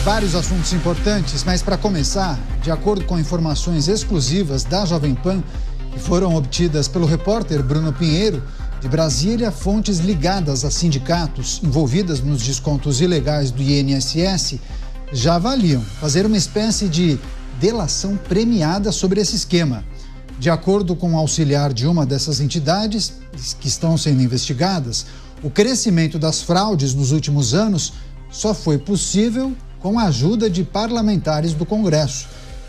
Vários assuntos importantes, mas para começar, de acordo com informações exclusivas da Jovem Pan, que foram obtidas pelo repórter Bruno Pinheiro, de Brasília, fontes ligadas a sindicatos envolvidas nos descontos ilegais do INSS já avaliam fazer uma espécie de delação premiada sobre esse esquema. De acordo com o auxiliar de uma dessas entidades que estão sendo investigadas, o crescimento das fraudes nos últimos anos só foi possível com a ajuda de parlamentares do Congresso,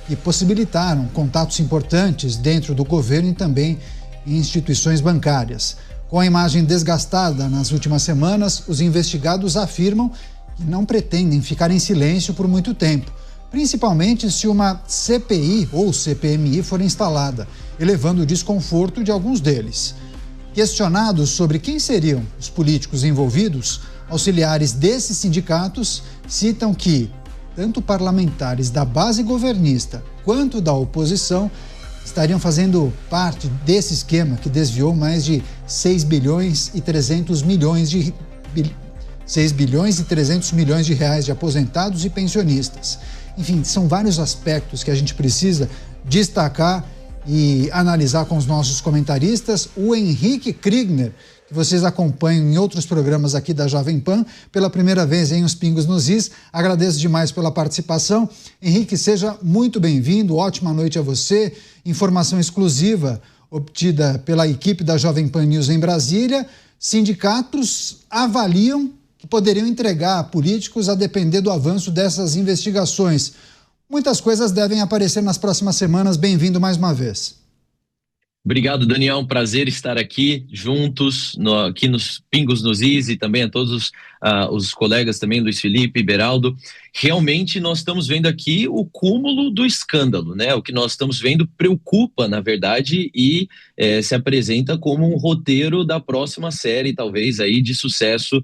que possibilitaram contatos importantes dentro do governo e também em instituições bancárias. Com a imagem desgastada nas últimas semanas, os investigados afirmam que não pretendem ficar em silêncio por muito tempo, principalmente se uma CPI ou CPMI for instalada, elevando o desconforto de alguns deles. Questionados sobre quem seriam os políticos envolvidos, auxiliares desses sindicatos citam que tanto parlamentares da base governista quanto da oposição estariam fazendo parte desse esquema que desviou mais de 6 bilhões e 300 milhões de reais de aposentados e pensionistas. Enfim, são vários aspectos que a gente precisa destacar e analisar com os nossos comentaristas. O Henrique Kriegner, que vocês acompanham em outros programas aqui da Jovem Pan, pela primeira vez em Os Pingos nos Is. Agradeço demais pela participação. Henrique, seja muito bem-vindo, ótima noite a você. Informação exclusiva obtida pela equipe da Jovem Pan News em Brasília. Sindicatos avaliam que poderiam entregar a políticos a depender do avanço dessas investigações. Muitas coisas devem aparecer nas próximas semanas. Bem-vindo mais uma vez. Obrigado, Daniel. Um prazer estar aqui juntos, aqui nos Pingos nos Is, e também a todos os colegas também, Luiz Felipe, Beraldo. Realmente nós estamos vendo aqui o cúmulo do escândalo, né? O que nós estamos vendo preocupa, na verdade, e se apresenta como um roteiro da próxima série, talvez, aí de sucesso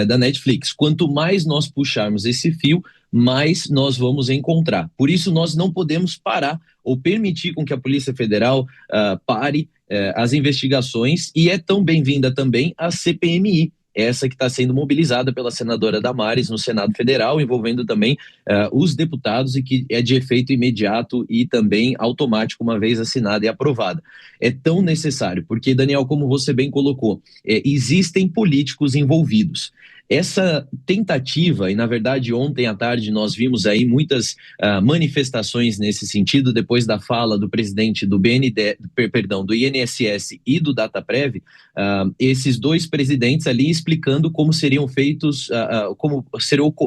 da Netflix. Quanto mais nós puxarmos esse fio, mais nós vamos encontrar. Por isso, nós não podemos parar ou permitir com que a Polícia Federal pare as investigações, e é tão bem-vinda também a CPMI, essa que está sendo mobilizada pela senadora Damares no Senado Federal, envolvendo também os deputados, e que é de efeito imediato e também automático, uma vez assinada e aprovada. É tão necessário, porque, Daniel, como você bem colocou, existem políticos envolvidos. Essa tentativa, e na verdade ontem à tarde nós vimos aí muitas manifestações nesse sentido, depois da fala do presidente do do INSS e do Dataprev, esses dois presidentes ali explicando como seriam feitos,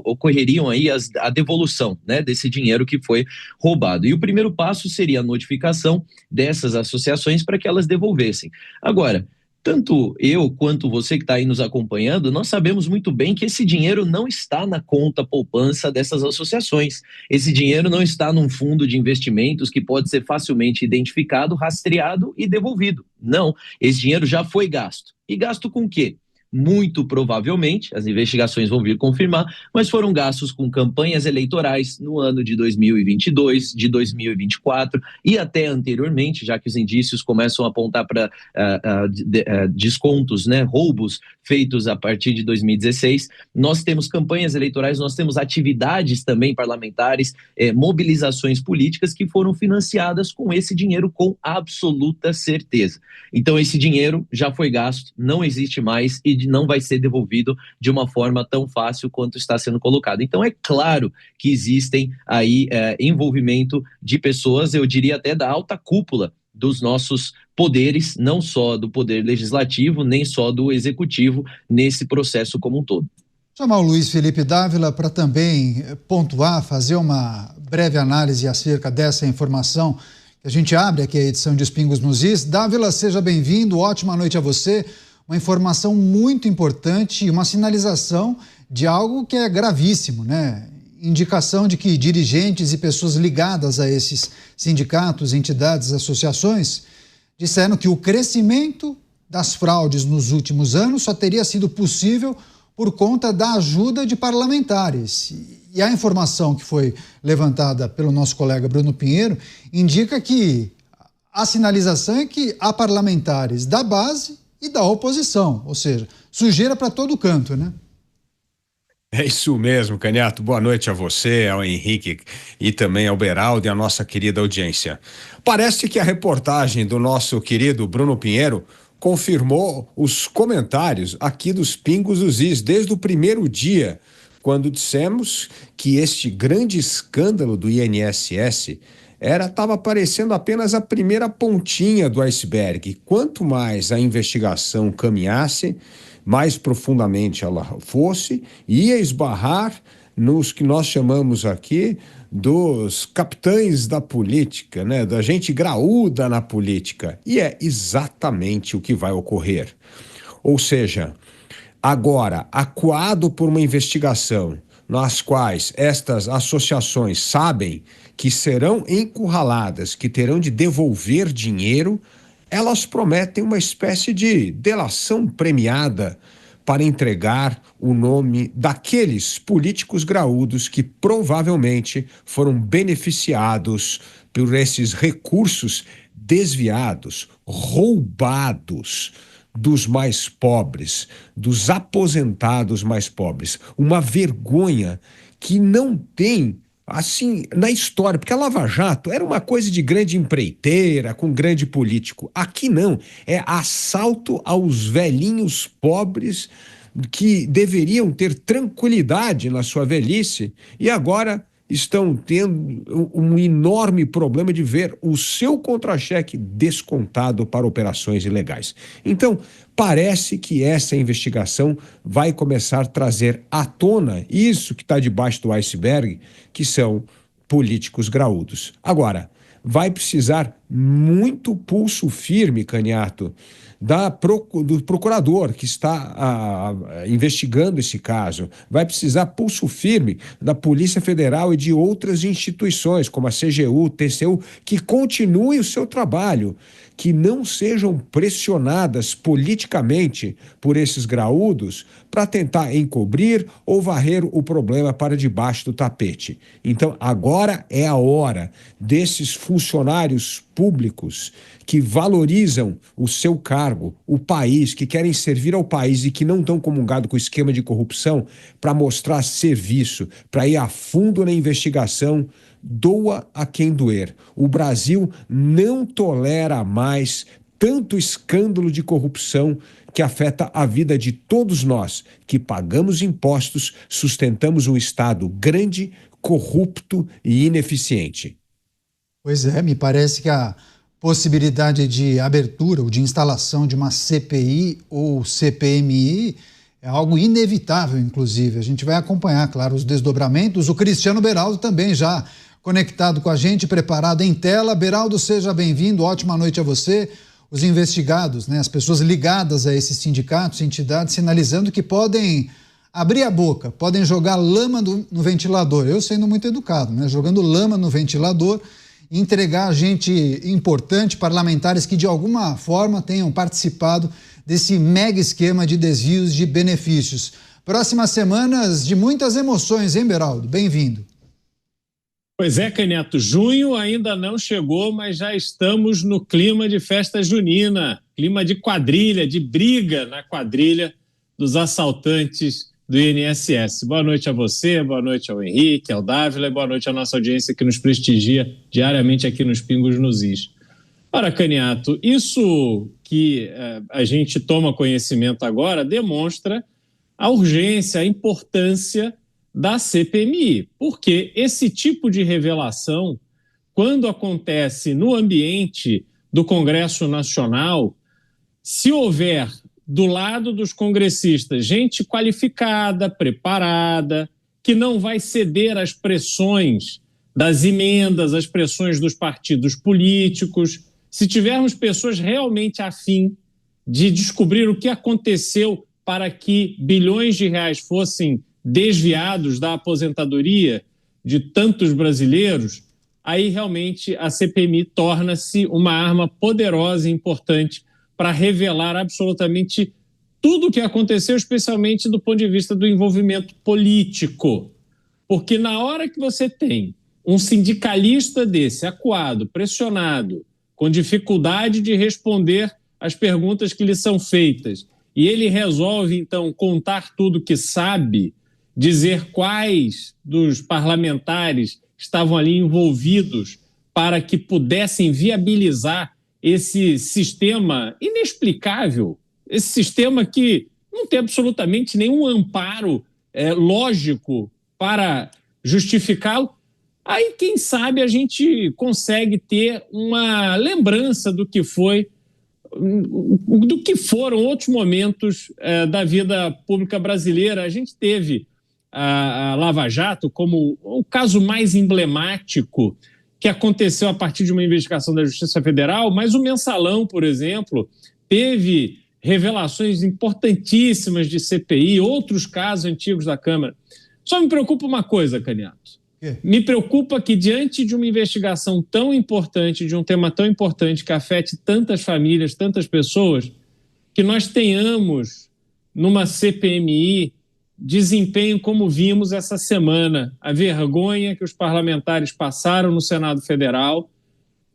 ocorreriam aí a devolução, né, desse dinheiro que foi roubado. E o primeiro passo seria a notificação dessas associações para que elas devolvessem. Agora, tanto eu quanto você que está aí nos acompanhando, nós sabemos muito bem que esse dinheiro não está na conta poupança dessas associações. Esse dinheiro não está num fundo de investimentos que pode ser facilmente identificado, rastreado e devolvido. Não, esse dinheiro já foi gasto. E gasto com o quê? Muito provavelmente, as investigações vão vir confirmar, mas foram gastos com campanhas eleitorais no ano de 2022, de 2024 e até anteriormente, já que os indícios começam a apontar para descontos, né, roubos feitos a partir de 2016. Nós temos campanhas eleitorais, nós temos atividades também parlamentares, mobilizações políticas que foram financiadas com esse dinheiro com absoluta certeza. Então esse dinheiro já foi gasto, não existe mais e não vai ser devolvido de uma forma tão fácil quanto está sendo colocado. Então é claro que existem aí envolvimento de pessoas, eu diria até da alta cúpula dos nossos poderes, não só do poder legislativo, nem só do executivo, nesse processo como um todo. Chamar o Luiz Felipe Dávila para também pontuar, fazer uma breve análise acerca dessa informação que a gente abre aqui a edição de Os Pingos nos Is. Dávila, seja bem-vindo, ótima noite a você. Uma informação muito importante e uma sinalização de algo que é gravíssimo, né? Indicação de que dirigentes e pessoas ligadas a esses sindicatos, entidades, associações, disseram que o crescimento das fraudes nos últimos anos só teria sido possível por conta da ajuda de parlamentares. E a informação que foi levantada pelo nosso colega Bruno Pinheiro indica que a sinalização é que há parlamentares da base e da oposição, ou seja, sujeira para todo canto, né? É isso mesmo, Canhato. Boa noite a você, ao Henrique e também ao Beraldo e à nossa querida audiência. Parece que a reportagem do nosso querido Bruno Pinheiro confirmou os comentários aqui dos Pingos dos Is desde o primeiro dia, quando dissemos que este grande escândalo do INSS estava parecendo apenas a primeira pontinha do iceberg. Quanto mais a investigação caminhasse, mais profundamente ela fosse, ia esbarrar nos que nós chamamos aqui dos capitães da política, né? Da gente graúda na política. E é exatamente o que vai ocorrer. Ou seja, agora, acuado por uma investigação nas quais estas associações sabem que serão encurraladas, que terão de devolver dinheiro, elas prometem uma espécie de delação premiada para entregar o nome daqueles políticos graúdos que provavelmente foram beneficiados por esses recursos desviados, roubados dos mais pobres, dos aposentados mais pobres. Uma vergonha que não tem assim na história, porque a Lava Jato era uma coisa de grande empreiteira, com grande político. Aqui não, é assalto aos velhinhos pobres que deveriam ter tranquilidade na sua velhice e agora estão tendo um enorme problema de ver o seu contra-cheque descontado para operações ilegais. Então, parece que essa investigação vai começar a trazer à tona isso que está debaixo do iceberg, que são políticos graúdos. Agora, vai precisar muito pulso firme, Canhato, do procurador que está investigando esse caso. Vai precisar pulso firme da Polícia Federal e de outras instituições, como a CGU, TCU, que continuem o seu trabalho, que não sejam pressionadas politicamente por esses graúdos para tentar encobrir ou varrer o problema para debaixo do tapete. Então, agora é a hora desses funcionários públicos que valorizam o seu cargo, o país, que querem servir ao país e que não estão comungados com o esquema de corrupção, para mostrar serviço, para ir a fundo na investigação, doa a quem doer. O Brasil não tolera mais tanto escândalo de corrupção que afeta a vida de todos nós, que pagamos impostos, sustentamos um Estado grande, corrupto e ineficiente. Pois é, me parece que a possibilidade de abertura ou de instalação de uma CPI ou CPMI é algo inevitável, inclusive. A gente vai acompanhar, claro, os desdobramentos. O Cristiano Beraldo também já conectado com a gente, preparado em tela. Beraldo, seja bem-vindo, ótima noite a você. Os investigados, né, as pessoas ligadas a esses sindicatos, entidades, sinalizando que podem abrir a boca, podem jogar lama no ventilador. Eu sendo muito educado, né, jogando lama no ventilador, entregar gente importante, parlamentares que de alguma forma tenham participado desse mega esquema de desvios de benefícios. Próximas semanas de muitas emoções, hein, Beraldo? Bem-vindo. Pois é, Canhato, junho ainda não chegou, mas já estamos no clima de festa junina, clima de quadrilha, de briga na quadrilha dos assaltantes do INSS. Boa noite a você, boa noite ao Henrique, ao Dávila e boa noite à nossa audiência que nos prestigia diariamente aqui nos Pingos nos Is. Ora, Canhato, isso que a gente toma conhecimento agora demonstra a urgência, a importância da CPMI, porque esse tipo de revelação, quando acontece no ambiente do Congresso Nacional, se houver do lado dos congressistas gente qualificada, preparada, que não vai ceder às pressões das emendas, às pressões dos partidos políticos, se tivermos pessoas realmente afim de descobrir o que aconteceu para que bilhões de reais fossem desviados da aposentadoria de tantos brasileiros, aí realmente a CPMI torna-se uma arma poderosa e importante para revelar absolutamente tudo o que aconteceu, especialmente do ponto de vista do envolvimento político. Porque na hora que você tem um sindicalista desse, acuado, pressionado, com dificuldade de responder às perguntas que lhe são feitas, e ele resolve, então, contar tudo que sabe, dizer quais dos parlamentares estavam ali envolvidos para que pudessem viabilizar esse sistema inexplicável, esse sistema que não tem absolutamente nenhum amparo lógico para justificá-lo. Aí, quem sabe, a gente consegue ter uma lembrança do que foram outros momentos da vida pública brasileira. A gente teve a Lava Jato como o caso mais emblemático que aconteceu a partir de uma investigação da Justiça Federal, mas o Mensalão, por exemplo, teve revelações importantíssimas de CPI, outros casos antigos da Câmara. Só me preocupa uma coisa, Caniato. Me preocupa que, diante de uma investigação tão importante, de um tema tão importante que afete tantas famílias, tantas pessoas, que nós tenhamos numa CPMI desempenho como vimos essa semana, a vergonha que os parlamentares passaram no Senado Federal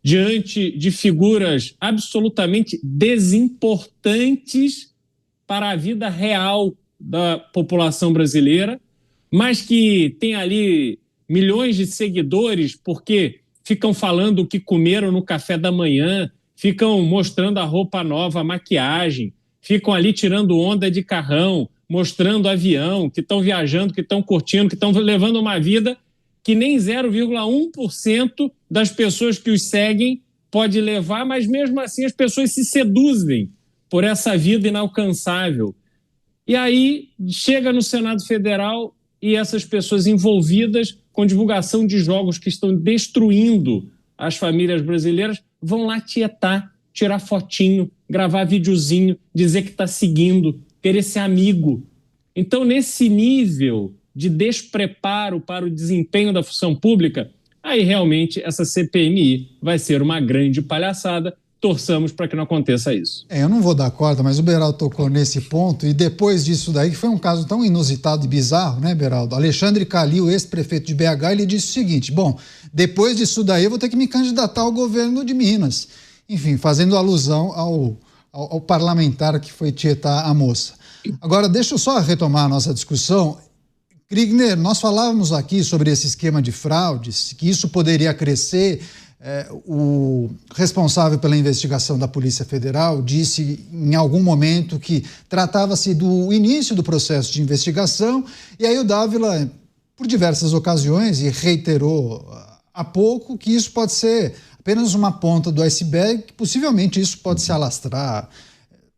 diante de figuras absolutamente desimportantes para a vida real da população brasileira, mas que tem ali milhões de seguidores porque ficam falando o que comeram no café da manhã, ficam mostrando a roupa nova, a maquiagem, ficam ali tirando onda de carrão, mostrando avião, que estão viajando, que estão curtindo, que estão levando uma vida que nem 0,1% das pessoas que os seguem pode levar, mas mesmo assim as pessoas se seduzem por essa vida inalcançável. E aí chega no Senado Federal e essas pessoas envolvidas com divulgação de jogos que estão destruindo as famílias brasileiras vão lá tietar, tirar fotinho, gravar videozinho, dizer que está seguindo, querer ser amigo. Então, nesse nível de despreparo para o desempenho da função pública, aí realmente essa CPMI vai ser uma grande palhaçada. Torçamos para que não aconteça isso. Eu não vou dar corda, mas o Beraldo tocou nesse ponto, e depois disso daí, que foi um caso tão inusitado e bizarro, né, Beraldo? Alexandre Calil, ex-prefeito de BH, ele disse o seguinte: bom, depois disso daí eu vou ter que me candidatar ao governo de Minas. Enfim, fazendo alusão ao parlamentar que foi tietar a moça. Agora, deixa eu só retomar a nossa discussão. Kriegner, nós falávamos aqui sobre esse esquema de fraudes, que isso poderia crescer. O responsável pela investigação da Polícia Federal disse em algum momento que tratava-se do início do processo de investigação, e aí o Dávila, por diversas ocasiões, e reiterou há pouco, que isso pode ser apenas uma ponta do iceberg, que possivelmente isso pode se alastrar.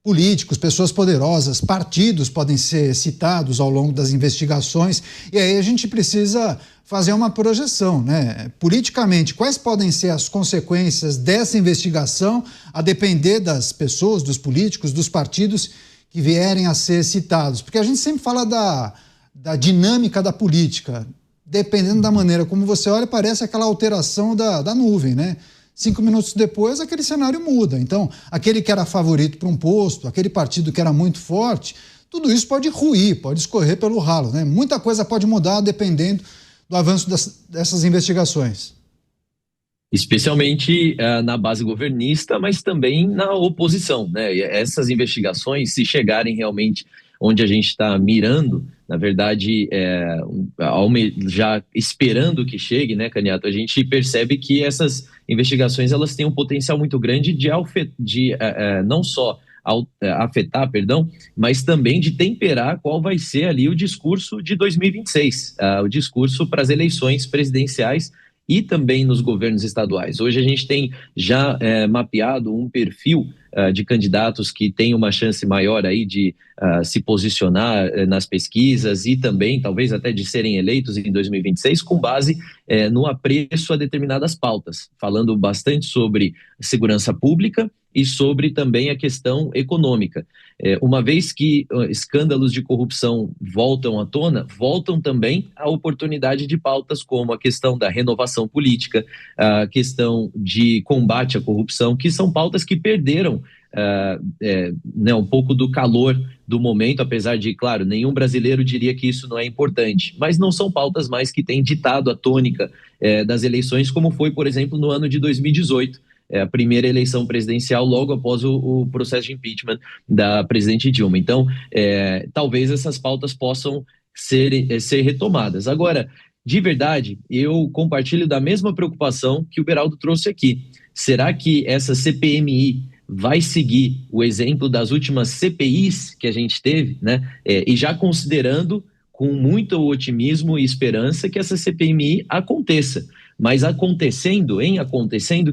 Políticos, pessoas poderosas, partidos podem ser citados ao longo das investigações, e aí a gente precisa fazer uma projeção, né? Politicamente, quais podem ser as consequências dessa investigação, a depender das pessoas, dos políticos, dos partidos que vierem a ser citados? Porque a gente sempre fala da dinâmica da política. Dependendo da maneira como você olha, parece aquela alteração da nuvem, né? 5 minutos depois, aquele cenário muda. Então, aquele que era favorito para um posto, aquele partido que era muito forte, tudo isso pode ruir, pode escorrer pelo ralo, né? Muita coisa pode mudar dependendo do avanço dessas investigações. Especialmente na base governista, mas também na oposição, né? E essas investigações, se chegarem realmente onde a gente está mirando, na verdade, já esperando que chegue, né, Caniato, a gente percebe que essas investigações elas têm um potencial muito grande de não só afetar, mas também de temperar qual vai ser ali o discurso de 2026, o discurso para as eleições presidenciais e também nos governos estaduais. Hoje a gente tem já mapeado um perfil de candidatos que tem uma chance maior aí de se posicionar nas pesquisas e também talvez até de serem eleitos em 2026 com base no apreço a determinadas pautas, falando bastante sobre segurança pública e sobre também a questão econômica. Uma vez que escândalos de corrupção voltam à tona, voltam também a oportunidade de pautas como a questão da renovação política, a questão de combate à corrupção, que são pautas que perderam um pouco do calor do momento, apesar de, claro, nenhum brasileiro diria que isso não é importante, mas não são pautas mais que têm ditado a tônica das eleições, como foi, por exemplo, no ano de 2018, a primeira eleição presidencial logo após o processo de impeachment da presidente Dilma. Então, talvez essas pautas possam ser retomadas. Agora, de verdade, eu compartilho da mesma preocupação que o Beraldo trouxe aqui. Será que essa CPMI vai seguir o exemplo das últimas CPIs que a gente teve, né? E já considerando com muito otimismo e esperança que essa CPMI aconteça, mas acontecendo,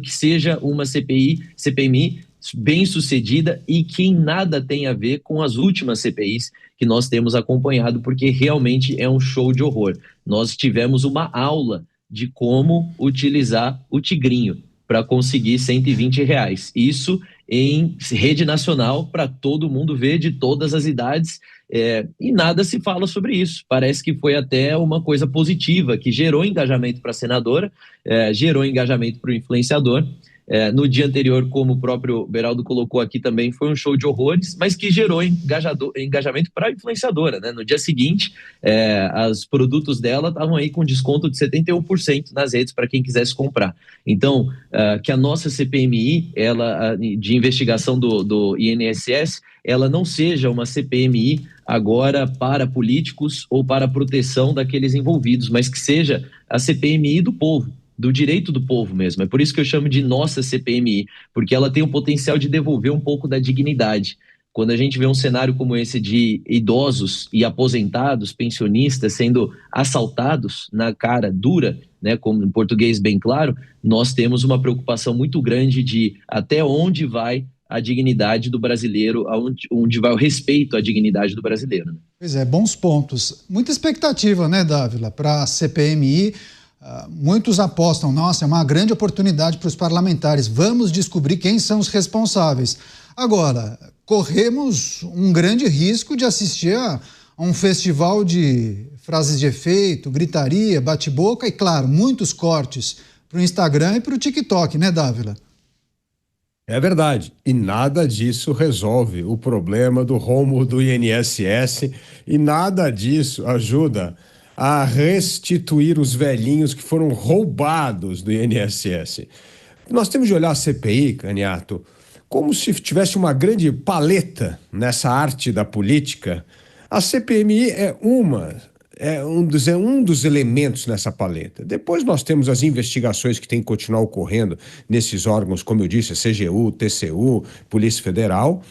que seja uma CPMI bem sucedida e que em nada tem a ver com as últimas CPIs que nós temos acompanhado, porque realmente é um show de horror. Nós tivemos uma aula de como utilizar o tigrinho para conseguir R$120. Isso em rede nacional para todo mundo ver, de todas as idades, e nada se fala sobre isso. Parece que foi até uma coisa positiva, que gerou engajamento para a senadora, gerou engajamento para o influenciador. No dia anterior, como o próprio Beraldo colocou aqui também, foi um show de horrores, mas que gerou engajamento para a influenciadora, né? No dia seguinte, os produtos dela estavam aí com desconto de 71% nas redes para quem quisesse comprar. Então, que a nossa CPMI, de investigação do INSS, ela não seja uma CPMI agora para políticos ou para a proteção daqueles envolvidos, mas que seja a CPMI do povo, do direito do povo mesmo. É por isso que eu chamo de nossa CPMI, porque ela tem o potencial de devolver um pouco da dignidade. Quando a gente vê um cenário como esse de idosos e aposentados, pensionistas sendo assaltados na cara dura, né, como em português bem claro, nós temos uma preocupação muito grande de até onde vai a dignidade do brasileiro, onde vai o respeito à dignidade do brasileiro. Pois é, bons pontos. Muita expectativa, né, Dávila, para a CPMI. Muitos apostam, nossa, é uma grande oportunidade para os parlamentares, vamos descobrir quem são os responsáveis. Agora, corremos um grande risco de assistir a um festival de frases de efeito, gritaria, bate-boca e, claro, muitos cortes para o Instagram e para o TikTok, né, Dávila? É verdade, e nada disso resolve o problema do rombo do INSS e nada disso ajuda a restituir os velhinhos que foram roubados do INSS. Nós temos de olhar a CPI, Caniato, como se tivesse uma grande paleta nessa arte da política. A CPMI é um dos elementos nessa paleta. Depois nós temos as investigações que têm que continuar ocorrendo nesses órgãos, como eu disse, CGU, TCU, Polícia Federal.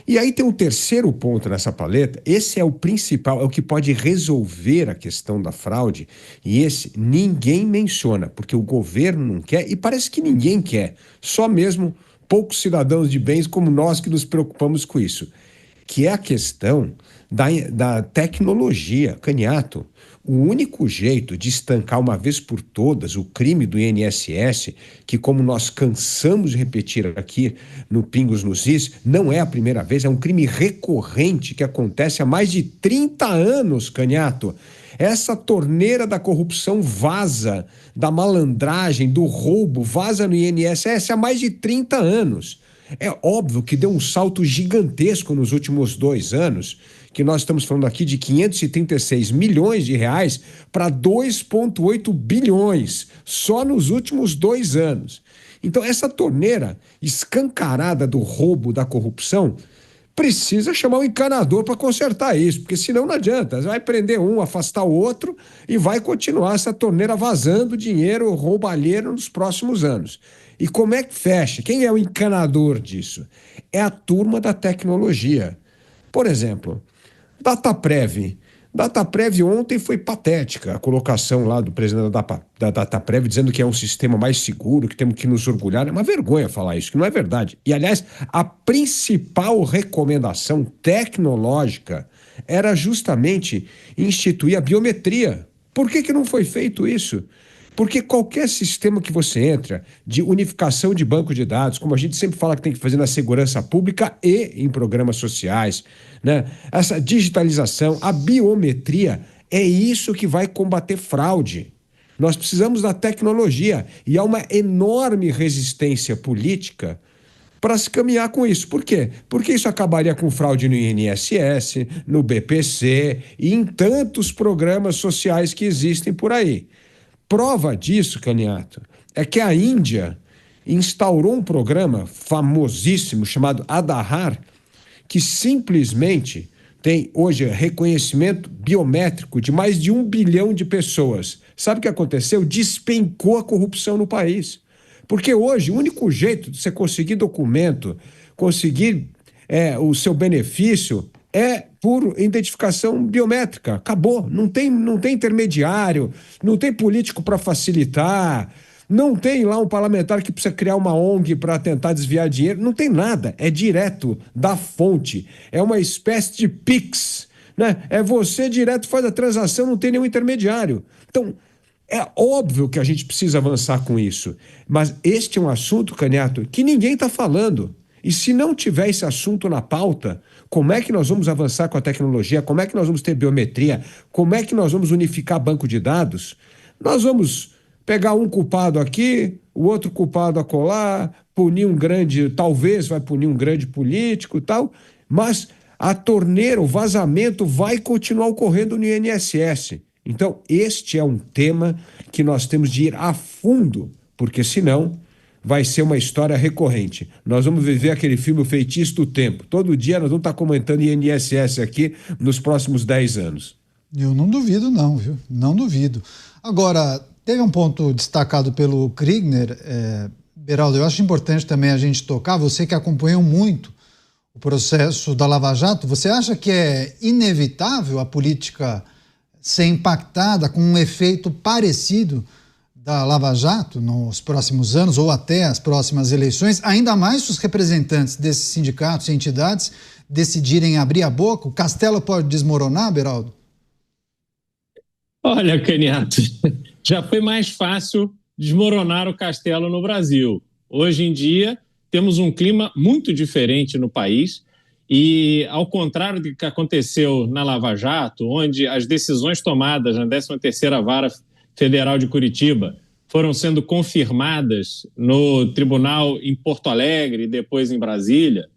E aí tem um terceiro ponto nessa paleta, esse é o principal, é o que pode resolver a questão da fraude, e esse ninguém menciona, porque o governo não quer e parece que ninguém quer, só mesmo poucos cidadãos de bens como nós que nos preocupamos com isso, que é a questão da tecnologia. Caniato, o único jeito de estancar uma vez por todas o crime do INSS, que como nós cansamos de repetir aqui no Pingos nos Is, não é a primeira vez, é um crime recorrente que acontece há mais de 30 anos, Caniato. Essa torneira da corrupção vaza, da malandragem, do roubo, vaza no INSS há mais de 30 anos. É óbvio que deu um salto gigantesco nos últimos 2 anos, que nós estamos falando aqui de 536 milhões de reais para 2,8 bilhões, só nos últimos 2 anos. Então, essa torneira escancarada do roubo, da corrupção, precisa chamar um encanador para consertar isso, porque senão não adianta. Vai prender um, afastar o outro e vai continuar essa torneira vazando dinheiro roubalheiro nos próximos anos. E como é que fecha? Quem é o encanador disso? É a turma da tecnologia. Por exemplo, Dataprev. Dataprev ontem foi patética, a colocação lá do presidente da Dataprev dizendo que é um sistema mais seguro, que temos que nos orgulhar. É uma vergonha falar isso, que não é verdade. E, aliás, a principal recomendação tecnológica era justamente instituir a biometria. Por que não foi feito isso? Porque qualquer sistema que você entra de unificação de banco de dados, como a gente sempre fala que tem que fazer na segurança pública e em programas sociais, né? Essa digitalização, a biometria, é isso que vai combater fraude. Nós precisamos da tecnologia e há uma enorme resistência política para se caminhar com isso. Por quê? Porque isso acabaria com fraude no INSS, no BPC e em tantos programas sociais que existem por aí. Prova disso, Caniato, é que a Índia instaurou um programa famosíssimo chamado Aadhaar, que simplesmente tem hoje reconhecimento biométrico de mais de 1 bilhão de pessoas. Sabe o que aconteceu? Despencou a corrupção no país. Porque hoje o único jeito de você conseguir documento, conseguir o seu benefício, é por identificação biométrica. Acabou. Não tem intermediário, não tem político para facilitar, não tem lá um parlamentar que precisa criar uma ONG para tentar desviar dinheiro. Não tem nada. É direto da fonte. É uma espécie de Pix, né? É você direto faz a transação, não tem nenhum intermediário. Então, é óbvio que a gente precisa avançar com isso. Mas este é um assunto, Canhato, que ninguém está falando. E se não tiver esse assunto na pauta, como é que nós vamos avançar com a tecnologia? Como é que nós vamos ter biometria? Como é que nós vamos unificar banco de dados? Nós vamos pegar um culpado aqui, o outro culpado acolá, punir um grande, talvez vai punir um grande político e tal, mas a torneira, o vazamento vai continuar ocorrendo no INSS. Então, este é um tema que nós temos de ir a fundo, porque senão vai ser uma história recorrente. Nós vamos viver aquele filme O Feitiço do Tempo. Todo dia nós vamos estar comentando INSS aqui nos próximos 10 anos. Eu não duvido não, viu? Não duvido. Agora, teve um ponto destacado pelo Kriegner, Beraldo, eu acho importante também a gente tocar, você que acompanhou muito o processo da Lava Jato, você acha que é inevitável a política ser impactada com um efeito parecido da Lava Jato nos próximos anos ou até as próximas eleições, ainda mais se os representantes desses sindicatos e entidades decidirem abrir a boca? O castelo pode desmoronar, Beraldo? Olha, Canhato, já foi mais fácil desmoronar o castelo no Brasil. Hoje em dia, temos um clima muito diferente no país e, ao contrário do que aconteceu na Lava Jato, onde as decisões tomadas na 13ª Vara Federal de Curitiba foram sendo confirmadas no tribunal em Porto Alegre e depois em Brasília,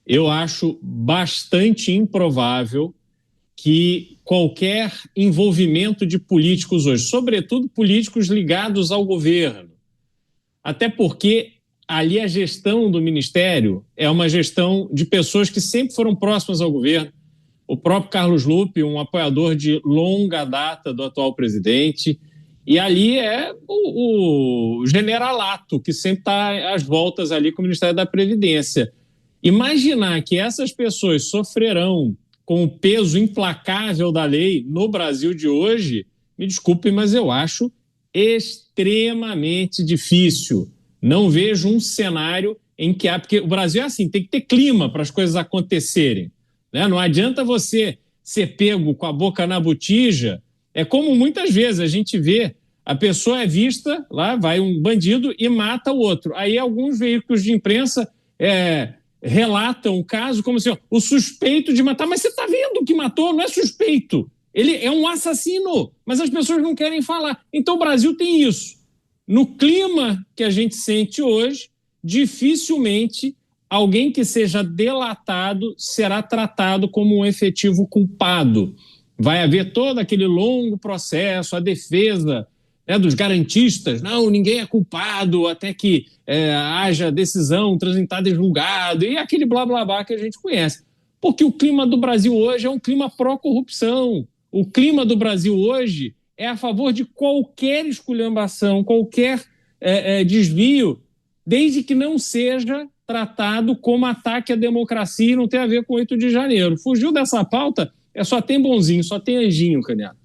eu acho bastante improvável que qualquer envolvimento de políticos hoje, sobretudo políticos ligados ao governo, até porque ali a gestão do Ministério é uma gestão de pessoas que sempre foram próximas ao governo. O próprio Carlos Lupe, um apoiador de longa data do atual presidente, e ali é o generalato, que sempre está às voltas ali com o Ministério da Previdência. Imaginar que essas pessoas sofrerão com o peso implacável da lei no Brasil de hoje, me desculpe, mas eu acho extremamente difícil. Não vejo um cenário em que há... Porque o Brasil é assim, tem que ter clima para as coisas acontecerem, né? Não adianta você ser pego com a boca na botija. É como muitas vezes a gente vê, a pessoa é vista, lá vai um bandido e mata o outro. Aí alguns veículos de imprensa relatam o caso como assim, ó, o suspeito de matar, mas você está vendo que matou, não é suspeito. Ele é um assassino, mas as pessoas não querem falar. Então o Brasil tem isso. No clima que a gente sente hoje, dificilmente alguém que seja delatado será tratado como um efetivo culpado. Vai haver todo aquele longo processo, a defesa dos garantistas, não, ninguém é culpado até que haja decisão transitada em julgado, e aquele blá blá blá que a gente conhece. Porque o clima do Brasil hoje é um clima pró-corrupção. O clima do Brasil hoje é a favor de qualquer esculhambação, qualquer desvio, desde que não seja tratado como ataque à democracia e não tem a ver com 8 de janeiro. Fugiu dessa pauta, só tem bonzinho, só tem anjinho, Canhato.